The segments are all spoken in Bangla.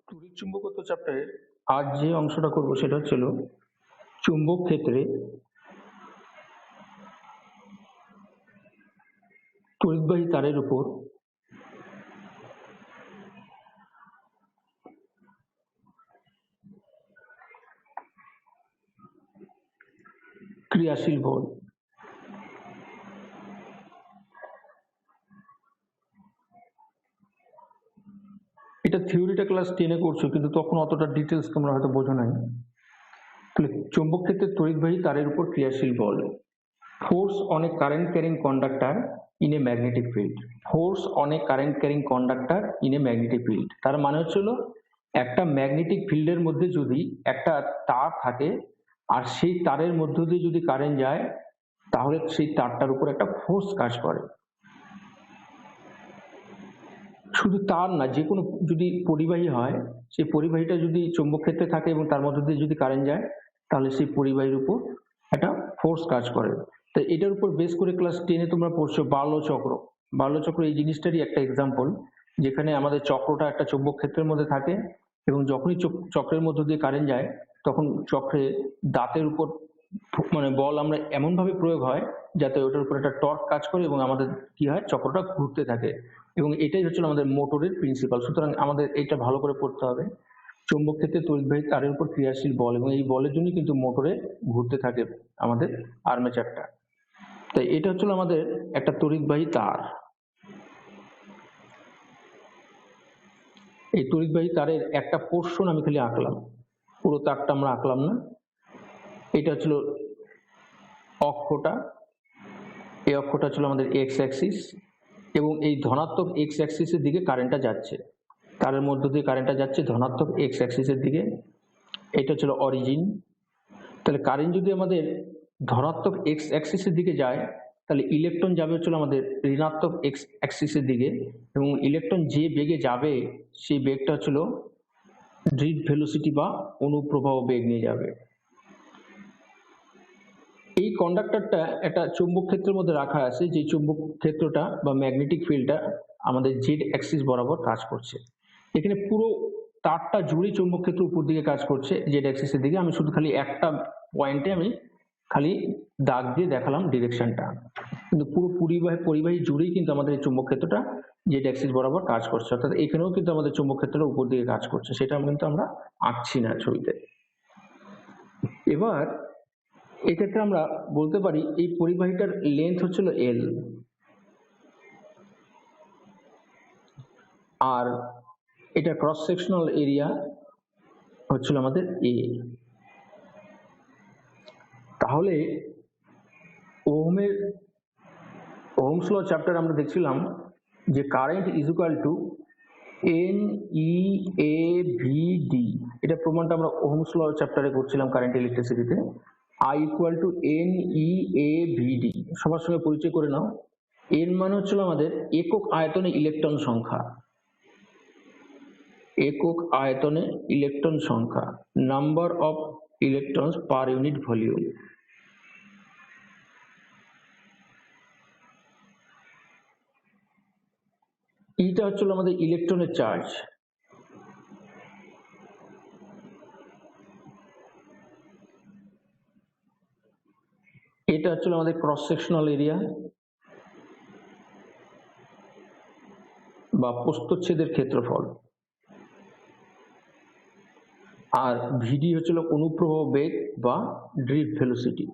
তড়িৎ চুম্বকত্ব চ্যাপ্টারের আজ যে অংশটা করব সেটা হচ্ছিল চুম্বক ক্ষেত্রে তড়িৎবাহী তারের উপর ক্রিয়াশীল বল। এটা থিওরিটা ক্লাস 10-এ করছো, কিন্তু তখন অতটা ডিটেলস তোমরা হয়তো বোঝো নাই। তাহলে চুম্বক ক্ষেত্রে তড়িৎবাহী তারের উপর ক্রিয়াশীল বল। Force on a current carrying conductor in a magnetic field. Force on a current carrying conductor in a magnetic field, তার মানে হচ্ছিল একটা ম্যাগনেটিক ফিল্ডের মধ্যে যদি একটা তার থাকে আর সেই তারের মধ্য দিয়ে যদি কারেন্ট যায়, তাহলে সেই তারটার উপর একটা ফোর্স কাজ করে। শুধু তার না, যে কোনো যদি পরিবাহী হয়, সেই পরিবাহীটা যদি চৌম্বক ক্ষেত্রে থাকে এবং তার মধ্যে দিয়ে যদি কারেন্ট যায়, তাহলে সেই পরিবাহীর উপর একটা ফোর্স কাজ করে। তো এটার উপর বেস করে ক্লাস 10-এ তোমরা পড়ছো বার্লো চক্র। বার্লো চক্র এই জিনিসটারই একটা এক্সাম্পল, যেখানে আমাদের চক্রটা একটা চৌম্বক ক্ষেত্রের মধ্যে থাকে এবং যখনই চক্রের মধ্য দিয়ে কারেন্ট যায়, তখন চক্রে দাঁতের উপর মানে বল আমরা এমন ভাবে প্রয়োগ হয় যাতে ওটার উপর একটা টর্ক কাজ করে এবং আমাদের কি হয়, চক্রটা ঘুরতে থাকে। এবং এটাই হচ্ছে আমাদের মোটরের প্রিন্সিপাল। সুতরাং আমাদের এটা ভালো করে পড়তে হবে, চৌম্বক ক্ষেত্রে তড়িৎবাহী তারের উপর ক্রিয়াশীল বল, এবং এই বলের জন্য কিন্তু মোটরে ঘুরতে থাকে আমাদের আর্মেচারটা। তাই এটা হচ্ছে আমাদের একটা তড়িৎবাহী তার। এই তড়িৎবাহী তারের একটা পোর্শন আমি খালি আঁকলাম, পুরো তারটা আমরা আঁকলাম না। এটা হচ্ছিল অক্ষটা, এই অক্ষটা ছিল আমাদের এক্স অ্যাক্সিস, এবং এই ধনাত্মক এক্স অ্যাক্সিসের দিকে কারেন্টটা যাচ্ছে, তারের মধ্য দিয়ে কারেন্টটা যাচ্ছে ধনাত্মক এক্স অ্যাক্সিসের দিকে। এটা ছিল অরিজিন। তাহলে কারেন্ট যদি আমাদের ধনাত্মক এক্স অ্যাক্সিসের দিকে যায়, তাহলে ইলেকট্রন যাবে হচ্ছিল আমাদের ঋণাত্মক এক্স অ্যাক্সিসের দিকে, এবং ইলেকট্রন যে বেগে যাবে সেই বেগটা হচ্ছিল ড্রিফট ভেলোসিটি বা অনুপ্রবাহ বেগ নিয়ে যাবে। এই কন্ডাক্টরটা একটা চুম্বক ক্ষেত্রের মধ্যে রাখা আছে, যে চুম্বক ক্ষেত্রটা বা ম্যাগনেটিক ফিল্ডটা আমাদের জেড অ্যাক্সিস বরাবর কাজ করছে। এখানে পুরো তারটা জুড়ে চুম্বক ক্ষেত্র উপর দিকে কাজ করছে জেড অ্যাক্সিসের দিকে। আমি শুধু খালি একটা পয়েন্টে আমি খালি দাগ দিয়ে দেখালাম ডিরেকশনটা, কিন্তু পুরো পরিবাহী জুড়েই কিন্তু আমাদের এই চুম্বক ক্ষেত্রটা জেড অ্যাক্সিস বরাবর কাজ করছে, অর্থাৎ এখানেও কিন্তু আমাদের চুম্বক ক্ষেত্রটা উপর দিকে কাজ করছে, সেটা কিন্তু আমরা আঁকছি না ছবিতে। এবার এক্ষেত্রে আমরা বলতে পারি এই পরিবাহীটার লেন্থ হচ্ছিল এল, আর এটা ক্রস সেকশনাল এরিয়া হচ্ছিল আমাদের এ। তাহলে ওহমস ল চ্যাপ্টার আমরা দেখছিলাম যে current is equal to n e A v d, এটা প্রমাণটা আমরা ওহমস ল চ্যাপ্টারে করছিলাম কারেন্ট ইলেকট্রিসিটিতে। I equal to n e A v d, সবার সঙ্গে পরিচয় করে নাও। এন মানে হচ্ছিল আমাদের একক আয়তনে ইলেকট্রন সংখ্যা, একক আয়তনে ইলেকট্রন সংখ্যা, number of electrons per unit volume. এইটা হচ্ছিল আমাদের ইলেকট্রনের চার্জ। এটা হচ্ছিল আমাদের ক্রস সেকশনাল এরিয়া বা প্রস্থচ্ছেদের ক্ষেত্রফল, আর ভিডি হচ্ছিল অনুপ্রবাহ বেগ বা ড্রিফট ভেলোসিটি।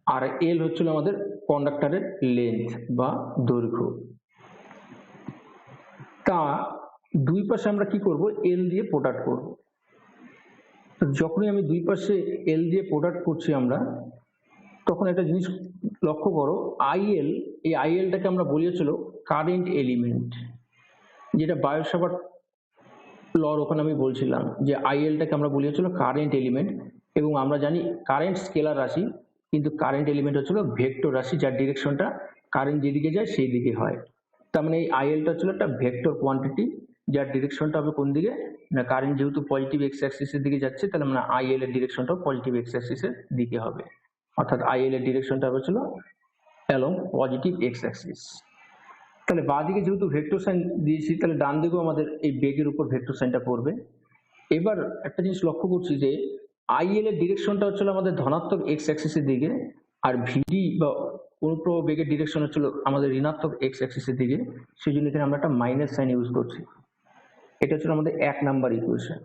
আর এল হচ্ছিল আমাদের কন্ডাক্টরের লেন্থ বা দৈর্ঘ্য। তা দুই পাশে আমরা কি করব, এল দিয়ে প্রোডাক্ট করব। যখনই আমি দুই পাশে এল দিয়ে প্রোডাক্ট করছি আমরা, তখন একটা জিনিস লক্ষ্য করো, আইএল, এই আইএলটাকে আমরা বলিয়েছিল কারেন্ট এলিমেন্ট, যেটা বায়োসাভার্ট লর ওখানে আমি বলছিলাম যে আইএলটাকে আমরা বলিয়েছিল কারেন্ট এলিমেন্ট, এবং আমরা জানি কারেন্ট স্কেলার রাশি, কিন্তু কারেন্ট এলিমেন্ট হচ্ছিল ভেক্টর রাশি, যার ডিরেকশনটা কারেন্ট যেদিকে যায় সেই দিকে হয়। তার মানে এই আইএলটা হচ্ছিল একটা ভেক্টর কোয়ান্টিটি, যার ডিরেকশনটা হবে কোন দিকে না, কারেন্ট যেহেতু পজিটিভ এক্স অ্যাক্সিসের দিকে যাচ্ছে, তাহলে মানে আইএল এর ডিরেকশনটাও পজিটিভ এক্স অ্যাক্সিসের দিকে হবে, অর্থাৎ আইএল এর ডিরেকশনটা হচ্ছিল অ্যালং পজিটিভ এক্স অ্যাক্সিস। তাহলে বাঁ দিকে যেহেতু ভেক্টর সাইন দিয়েছি, তাহলে ডান দিকেও আমাদের এই বেগের উপর ভেক্টর সাইনটা পড়বে। এবার একটা জিনিস লক্ষ্য করছি যে আইএল এর ডিরেকশনটা হচ্ছিল আমাদের ধনাত্মক এক্স অ্যাক্সিসের দিকে, আর ভিডি বা অনুপ্রবাহ বেগের ডিরেকশন হচ্ছিল আমাদের ঋণাত্মক এক্স অ্যাক্সিসের দিকে, সেই জন্য এখানে আমরা একটা মাইনাস সাইন ইউজ করছি। এটা হচ্ছে আমাদের 1 নাম্বার ইকুয়েশন।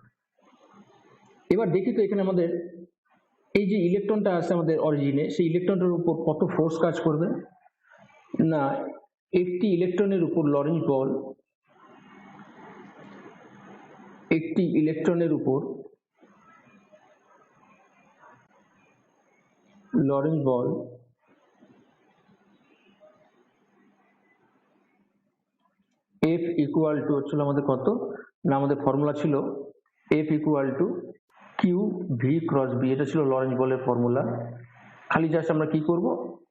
এবার দেখি তো এখানে আমাদের এই যে ইলেকট্রনটা আছে আমাদের অরিজিনে, সেই ইলেকট্রনটার উপর কত ফোর্স কাজ করবে। না, একটি ইলেকট্রনের উপর লরেন্জ বল, একটি ইলেকট্রনের উপর লরেন্জ বল F ইকুয়াল টু হচ্ছিল আমাদের কত না, আমাদের ফর্মুলা ছিল F equal to Q V cross B, এটা ছিল লরেন্জ বলের ফর্মুলা। খালি জাস্ট আমরা কি করব,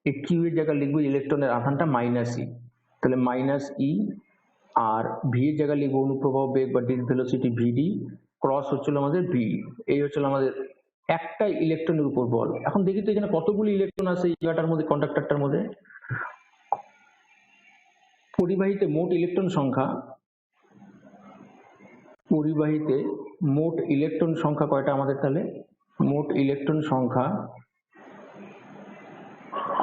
এই কিউ এর জায়গায় লিখবো ইলেকট্রনের আধানটা মাইনাস ই, তাহলে মাইনাস ই, আর ভি এর জায়গায় লিখবো অনুপ্রবাহ বেগ বা ডিস্ক ভেলোসিটি ভিডি, ক্রস হচ্ছিল আমাদের বি। এই হচ্ছিল আমাদের একটা ইলেকট্রনের উপর বল। এখন দেখি তো এখানে কতগুলি ইলেকট্রন আছে এই জায়গাটার মধ্যে, কন্ডাক্টরটার মধ্যে। পরিবাহীতে মোট ইলেকট্রন সংখ্যা, পরিবাহীতে মোট ইলেকট্রন সংখ্যা কয়টা আমাদের, তাহলে মোট ইলেকট্রন সংখ্যা,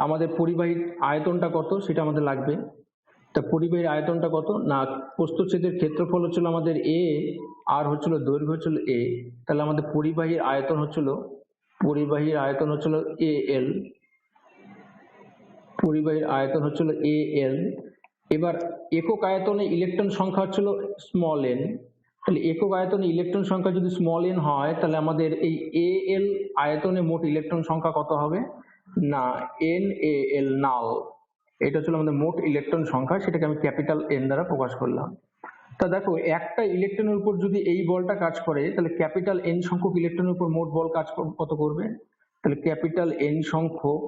আমাদের পরিবাহীর আয়তনটা কত সেটা আমাদের লাগবে। তা পরিবাহীর আয়তনটা কত না, প্রস্থচ্ছেদের ক্ষেত্রফল হচ্ছিল আমাদের এ, আর হচ্ছিল দৈর্ঘ্য হচ্ছিল এ, তাহলে আমাদের পরিবাহীর আয়তন হচ্ছিল এ এল, পরিবাহীর আয়তন হচ্ছিল এ এল। এবার একক আয়তনে ইলেকট্রন সংখ্যা হচ্ছিল স্মল এন, তাহলে একক আয়তনে ইলেকট্রন সংখ্যা যদি স্মল এন হয়, তাহলে আমাদের এই এ এল আয়তনে মোট ইলেকট্রন সংখ্যা কত হবে না, এন এ এল নাল। এটা হচ্ছিল আমাদের মোট ইলেকট্রন সংখ্যা, সেটাকে আমি ক্যাপিটাল এন দ্বারা প্রকাশ করলাম। তা দেখো একটা ইলেকট্রনের উপর যদি এই বলটা কাজ করে, তাহলে ক্যাপিটাল এন সংখ্যক ইলেকট্রনের উপর মোট বল কাজ কত করবে, তাহলে ক্যাপিটাল এন সংখ্যক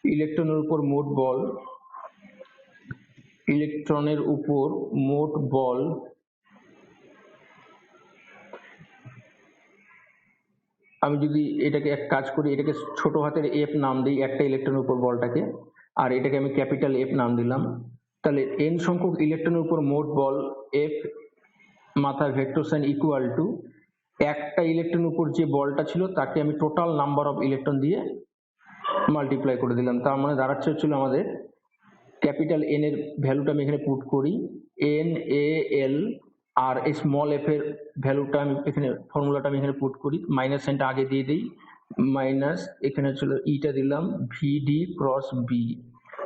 ইলেকট্রনের উপর মোট বল, ইলেকট্রনের উপর মোট বল আমি যদি এটাকে এক কাজ করি, এটাকে ছোট হাতের এফ নাম দিই একটা ইলেকট্রনের উপর বলটাকে, আর এটাকে আমি ক্যাপিটাল এফ নাম দিলাম, তাহলে এন সংখ্যক ইলেকট্রনের উপর মোট বল এফ মাথায় ভেক্টর সাইন ইকুয়াল টু একটা ইলেকট্রনের উপর যে বলটা ছিল তাকে আমি টোটাল নাম্বার অফ ইলেকট্রন দিয়ে মাল্টিপ্লাই করে দিলাম। তার মানে দাঁড়াচ্ছে হচ্ছিল আমাদের ক্যাপিটাল এন এর ভ্যালুটা আমি এখানে পুট করি এন এ এল, আর এই স্মল এফ এর ভ্যালুটা আমি এখানে ফর্মুলাটা আমি এখানে পুট করি, মাইনাস সাইনটা আগে দিয়ে দিই, মাইনাস এখানে ছিল ইটা দিলাম ভিডি ক্রস বি।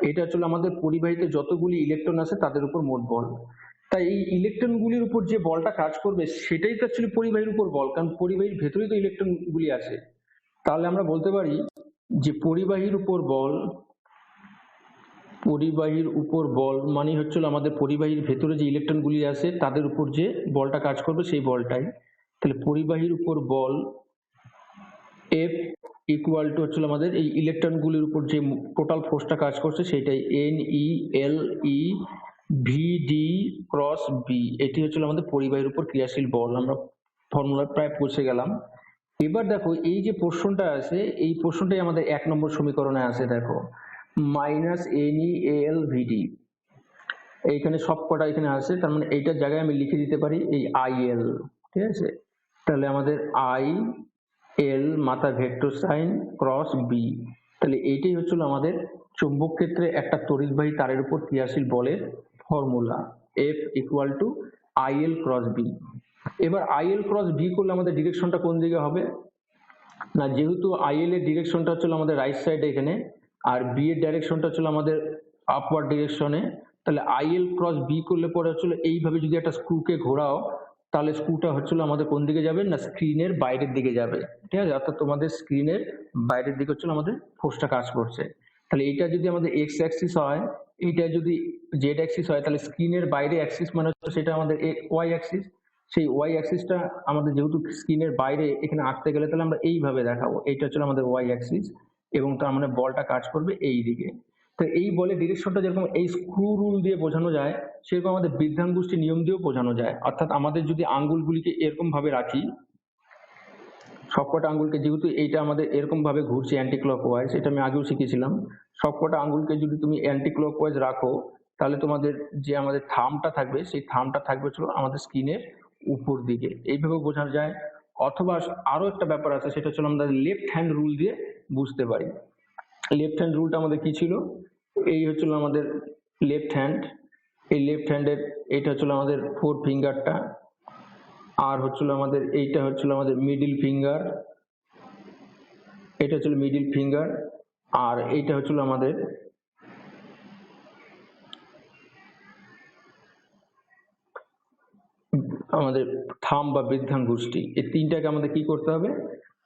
এটা হচ্ছিল আমাদের পরিবাহীতে যতগুলি ইলেকট্রন আছে তাদের উপর মোট বল। তাই এই ইলেকট্রনগুলির উপর যে বলটা কাজ করবে সেটাই তো অ্যাকচুয়ালি পরিবাহীর উপর বল, কারণ পরিবাহীর ভেতরেই তো ইলেকট্রনগুলি আছে। তাহলে আমরা বলতে পারি যে পরিবাহীর উপর বল, পরিবাহীর উপর বল মানে হচ্ছিল আমাদের পরিবাহীর ভেতরে যে ইলেকট্রনগুলি আছে তাদের উপর যে বলটা কাজ করবে সেই বলটাই। তাহলে পরিবাহীর উপর বল এফ ইকুয়াল টু হচ্ছিল আমাদের এই ইলেকট্রনগুলির উপর যে টোটাল ফোর্সটা কাজ করছে সেটাই n e l e v d cross B. এটি হচ্ছিল আমাদের পরিবাহীর উপর ক্রিয়াশীল বল। আমরা ফর্মুলা প্রায় পৌঁছে গেলাম। এবার দেখো এই যে পোর্শনটা আছে, এই পোর্শনটাই আমাদের 1 নম্বর সমীকরণে আছে। দেখো মাইনাস এন ই এল ভিডি, এইখানে সব কটা এখানে আছে, তার মানে এইটার জায়গায় আমি লিখে দিতে পারি এই আই এল, ঠিক আছে। তাহলে আমাদের আই এল মাথা ভেক্টর সাইন ক্রস বি, তাহলে এইটাই হচ্ছিল আমাদের চৌম্বক ক্ষেত্রে একটা তড়িৎবাহী তারের উপর ক্রিয়াশীল বলের formula F equal to I L cross B. এবার আই এল ক্রস বি করলে আমাদের ডিরেকশনটা কোন দিকে হবে না, যেহেতু আই এল এর ডিরেকশনটা হচ্ছিল আমাদের রাইট সাইডে এখানে, আর বি এর ডাইরেকশনটা হচ্ছিল আমাদের আপওয়ার্ড ডিরেকশনে, তাহলে আই এল ক্রস বি করলে পরে হচ্ছিল এইভাবে যদি একটা স্ক্রুকে ঘোরাও, তাহলে স্ক্রুটা হচ্ছিল আমাদের কোন দিকে যাবে না, স্ক্রিনের বাইরের দিকে যাবে, ঠিক আছে। অর্থাৎ তোমাদের স্ক্রিনের বাইরের দিকে হচ্ছিল আমাদের ফোর্সটা কাজ করছে। তাহলে এইটা যদি আমাদের এক্স অ্যাক্সিস হয়, এইটা যদি জেড অ্যাক্সিস হয়, তাহলে স্ক্রিনের বাইরে অ্যাক্সিস মানে হচ্ছে সেটা আমাদের ওয়াই অ্যাক্সিস। সেই ওয়াই অ্যাক্সিসটা আমাদের যেহেতু স্ক্রিনের বাইরে এখানে আঁকতে গেলে তাহলে আমরা এইভাবে দেখাবো, এইটা হচ্ছে আমাদের ওয়াই অ্যাক্সিস, এবং তার মানে বলটা কাজ করবে এই দিকে। তো এই বলের ডিরেকশনটা যেরকম এই স্ক্রু রুল দিয়ে বোঝানো যায়, সেরকম আমাদের বৃদ্ধাঙ্গুষ্ঠী নিয়ম দিয়েও বোঝানো যায়। অর্থাৎ আমাদের যদি আঙ্গুলগুলিকে এরকম ভাবে রাখি, সবকটা আঙ্গুলকে, যেহেতু এইটা আমাদের এরকম ভাবে ঘুরছে অ্যান্টি ক্লকওয়াইজ, এটা আমি আগেও শিখেছিলাম, সবকটা আঙ্গুলকে যদি তুমি অ্যান্টি ক্লকওয়াইজ রাখো, তাহলে তোমাদের যে আমাদের থামটা থাকবে, সেই থামটা থাকবে হলো আমাদের স্কিনের উপর দিকে, এইভাবে বোঝা যায়। অথবা আরো একটা ব্যাপার আছে, সেটা হচ্ছে আমরা লেফট হ্যান্ড রুল দিয়ে বুঝতে পারি। লেফট হ্যান্ড রুলটা আমাদের কি ছিল, এই হচ্ছিল আমাদের লেফট হ্যান্ড, এই লেফট হ্যান্ডের এটা হচ্ছিল আমাদের 4 ফিঙ্গারটা, আর হচ্ছিল আমাদের এইটা হচ্ছিল আমাদের মিডিল ফিঙ্গার, এটা হচ্ছিল মিডিল ফিঙ্গার, আর এইটা হচ্ছিল আমাদের থাম বা বৃদ্ধাঙ্গুষ্টি। এই তিনটাকে আমাদের কি করতে হবে,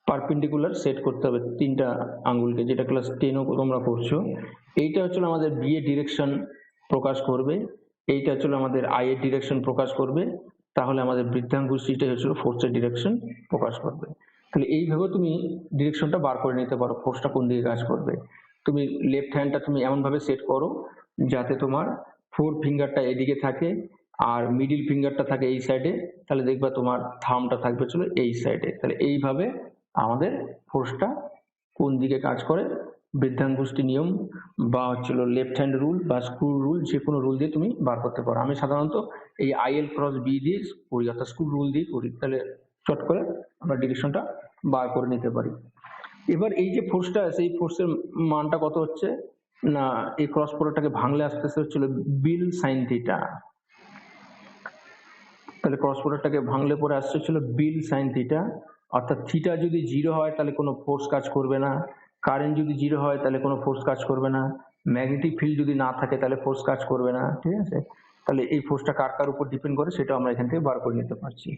পারপেন্ডিকুলার সেট করতে হবে তিনটা আঙ্গুলকে, যেটা ক্লাস 10ও তোমরা করছো। এইটা হচ্ছিল আমাদের বি এর ডিরেকশন প্রকাশ করবে, এইটা হচ্ছিল আমাদের আই এর ডিরেকশন প্রকাশ করবে, তাহলে আমাদের বৃদ্ধাঙ্গুষ্টিটা হচ্ছিল ফোর্সের ডিরেকশন প্রকাশ করবে। তাহলে এইভাবে তুমি ডিরেকশনটা বার করে নিতে পারো, ফোর্সটা কোন দিকে কাজ করবে। তুমি লেফট হ্যান্ডটা তুমি এমন ভাবে সেট করো যাতে তোমার 4 ফিঙ্গারটা এদিকে থাকে আর মিডিল ফিঙ্গারটা থাকে এই সাইডে, তাহলে দেখবা তোমার থামটা থাকবে ছিল এই সাইডে। তাহলে এইভাবে আমাদের ফোর্সটা কোন দিকে কাজ করে, বৃদ্ধাঙ্গুষ্টি নিয়ম বা হচ্ছিল লেফট হ্যান্ড রুল বা স্ক্রু রুল, যে কোনো রুল দিয়ে তুমি বার করতে পারো। আমি সাধারণত এই আইএল ক্রস বি দিয়ে করি, অর্থাৎ স্ক্রু রুল দিয়ে করি, তাহলে চট করে আমরা ডিরেকশনটা বার করে নিতে পারি। এবার এই যে ফোর্সটা আছে, এই ফোর্সের মানটা কত হচ্ছে না, এই ক্রস প্রোডাক্টটাকে ভাঙলে আসতেছে হচ্ছিল বিল সাইন থিটা। তাহলে ক্রস প্রোডাক্টটাকে ভাঙলে পরে আসছে ছিল বিল সাইন থিটা, অর্থাৎ থিটা যদি 0 হয় তাহলে কোনো ফোর্স কাজ করবে না, কারেন্ট যদি 0 হয় তাহলে কোনো ফোর্স কাজ করবে না, ম্যাগনেটিক ফিল্ড যদি না থাকে তাহলে ফোর্স কাজ করবে না, ঠিক আছে। তাহলে এই ফোর্সটা কার কার উপর ডিপেন্ড করে সেটা আমরা এখান থেকে বার করে নিতে পারছি।